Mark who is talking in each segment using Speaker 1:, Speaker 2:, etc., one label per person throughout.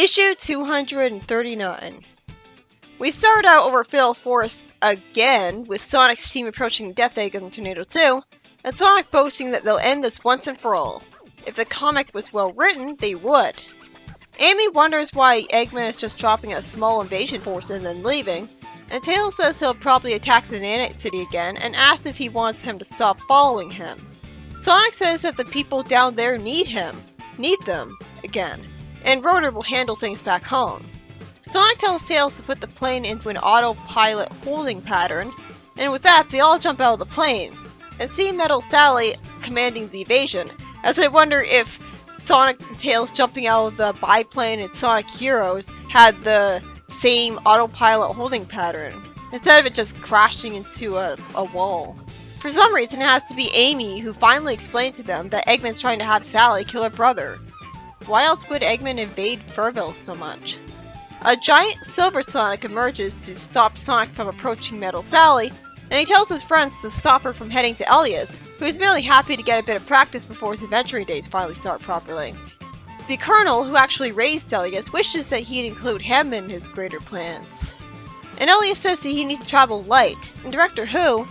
Speaker 1: Issue 239. We start out over Fatal Forest again, with Sonic's team approaching the Death Egg in Tornado 2, and Sonic boasting that they'll end this once and for all. If the comic was well written, they would. Amy wonders why Eggman is just dropping a small invasion force and then leaving, and Tails says he'll probably attack the Nanite City again and asks if he wants him to stop following him. Sonic says that the people down there need them again, and Rotor will handle things back home. Sonic tells Tails to put the plane into an autopilot holding pattern, and with that they all jump out of the plane, and see Metal Sally commanding the evasion, as I wonder if Sonic and Tails jumping out of the biplane and Sonic Heroes had the same autopilot holding pattern, instead of it just crashing into a wall. For some reason it has to be Amy who finally explained to them that Eggman's trying to have Sally kill her brother. Why else would Eggman invade Furville so much? A giant Silver Sonic emerges to stop Sonic from approaching Metal Sally, and he tells his friends to stop her from heading to Elias, who is merely happy to get a bit of practice before his adventuring days finally start properly. The Colonel, who actually raised Elias, wishes that he'd include him in his greater plans. And Elias says that he needs to travel light, and Director Who,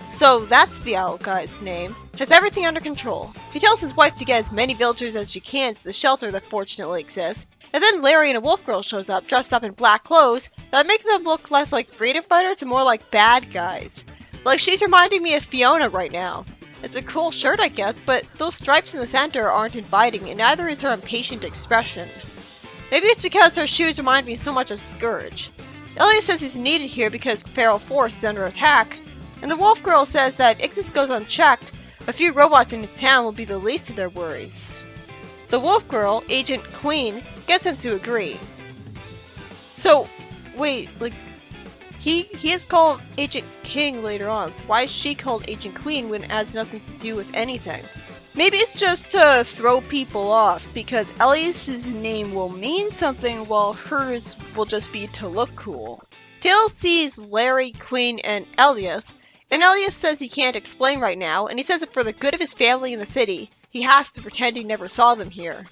Speaker 1: so that's the owl guy's name, has everything under control. He tells his wife to get as many villagers as she can to the shelter that fortunately exists, and then Larry and a wolf girl shows up dressed up in black clothes that make them look less like freedom fighters and more like bad guys. Like, she's reminding me of Fiona right now. It's a cool shirt, I guess, but those stripes in the center aren't inviting, and neither is her impatient expression. Maybe it's because her shoes remind me so much of Scourge. Elias says he's needed here because Feral Force is under attack, and the wolf girl says that if this goes unchecked, a few robots in his town will be the least of their worries. The wolf girl, Agent Queen, gets him to agree. So, wait, like, he is called Agent King later on, so why is she called Agent Queen when it has nothing to do with anything? Maybe it's just to throw people off, because Elias's name will mean something while hers will just be to look cool. Tails sees Larry, Queen, and Elias says he can't explain right now, and he says that for the good of his family and the city, he has to pretend he never saw them here.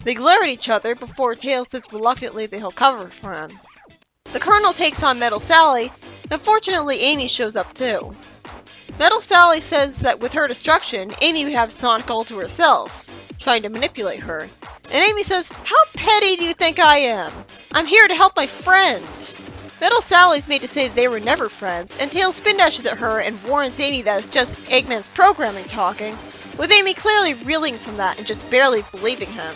Speaker 1: They glare at each other before Tails says reluctantly that he'll cover for him. The Colonel takes on Metal Sally, and fortunately Amy shows up too. Metal Sally says that with her destruction, Amy would have Sonic all to herself, trying to manipulate her. And Amy says, "How petty do you think I am? I'm here to help my friend." Metal Sally's made to say they were never friends, and Tails spin dashes at her and warns Amy that it's just Eggman's programming talking, with Amy clearly reeling from that and just barely believing him.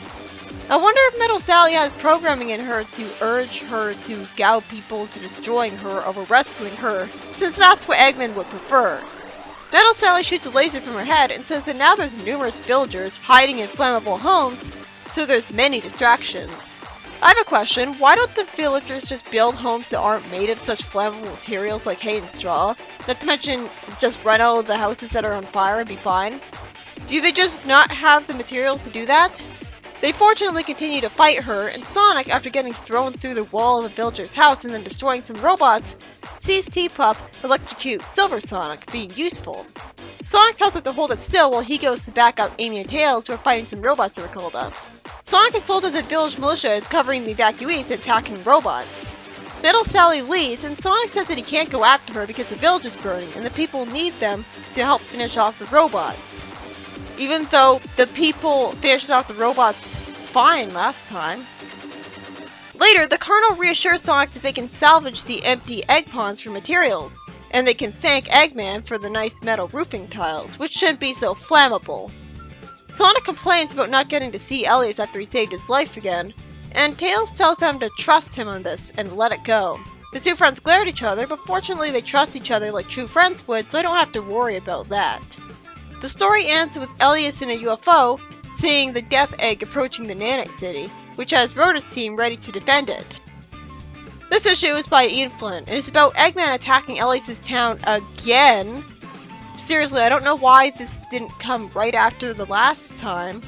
Speaker 1: I wonder if Metal Sally has programming in her to urge her to gow people into destroying her over rescuing her, since that's what Eggman would prefer. Metal Sally shoots a laser from her head and says that now there's numerous villagers hiding in flammable homes, so there's many distractions. I have a question, why don't the villagers just build homes that aren't made of such flammable materials like hay and straw? Not to mention, just run out of the houses that are on fire and be fine? Do they just not have the materials to do that? They fortunately continue to fight her, and Sonic, after getting thrown through the wall of a villager's house and then destroying some robots, sees T-Pup electrocute Silver Sonic, being useful. Sonic tells it to hold it still while he goes to back up Amy and Tails, who are fighting some robots that were called up. Sonic is told that the village militia is covering the evacuees and attacking robots. Metal Sally leaves, and Sonic says that he can't go after her because the village is burning, and the people need them to help finish off the robots. Even though the people finished off the robots fine last time. Later, the Colonel reassures Sonic that they can salvage the empty egg ponds for materials, and they can thank Eggman for the nice metal roofing tiles, which shouldn't be so flammable. Sonic complains about not getting to see Elias after he saved his life again, and Tails tells him to trust him on this and let it go. The two friends glare at each other, but fortunately they trust each other like true friends would, so I don't have to worry about that. The story ends with Elias in a UFO, seeing the Death Egg approaching the Nanite City, which has Rotor's team ready to defend it. This issue is by Ian Flynn, and it's about Eggman attacking Elias' town again. Seriously, I don't know why this didn't come right after the last time.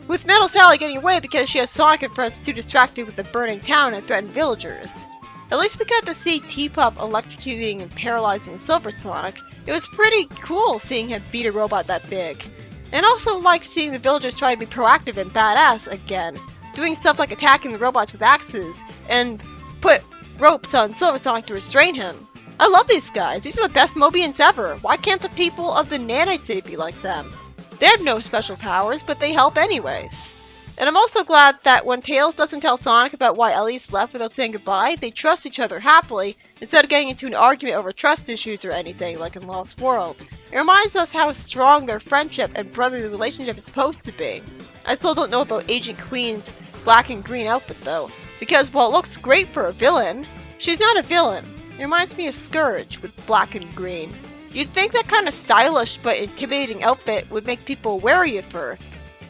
Speaker 1: With Metal Sally getting away because she has Sonic and friends too distracted with the burning town and threatened villagers. At least we got to see T-Pup electrocuting and paralyzing Silver Sonic. It was pretty cool seeing him beat a robot that big. And also liked seeing the villagers try to be proactive and badass again, doing stuff like attacking the robots with axes, and put ropes on Silver Sonic to restrain him. I love these guys. These are the best Mobians ever. Why can't the people of the Nanite City be like them? They have no special powers, but they help anyways. And I'm also glad that when Tails doesn't tell Sonic about why Elise left without saying goodbye, they trust each other happily, instead of getting into an argument over trust issues or anything like in Lost World. It reminds us how strong their friendship and brotherly relationship is supposed to be. I still don't know about Agent Queen's black and green outfit though, because while it looks great for a villain, she's not a villain. It reminds me of Scourge with black and green. You'd think that kind of stylish but intimidating outfit would make people wary of her,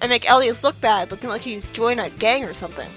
Speaker 1: and make Elias look bad, looking like he's joined a gang or something.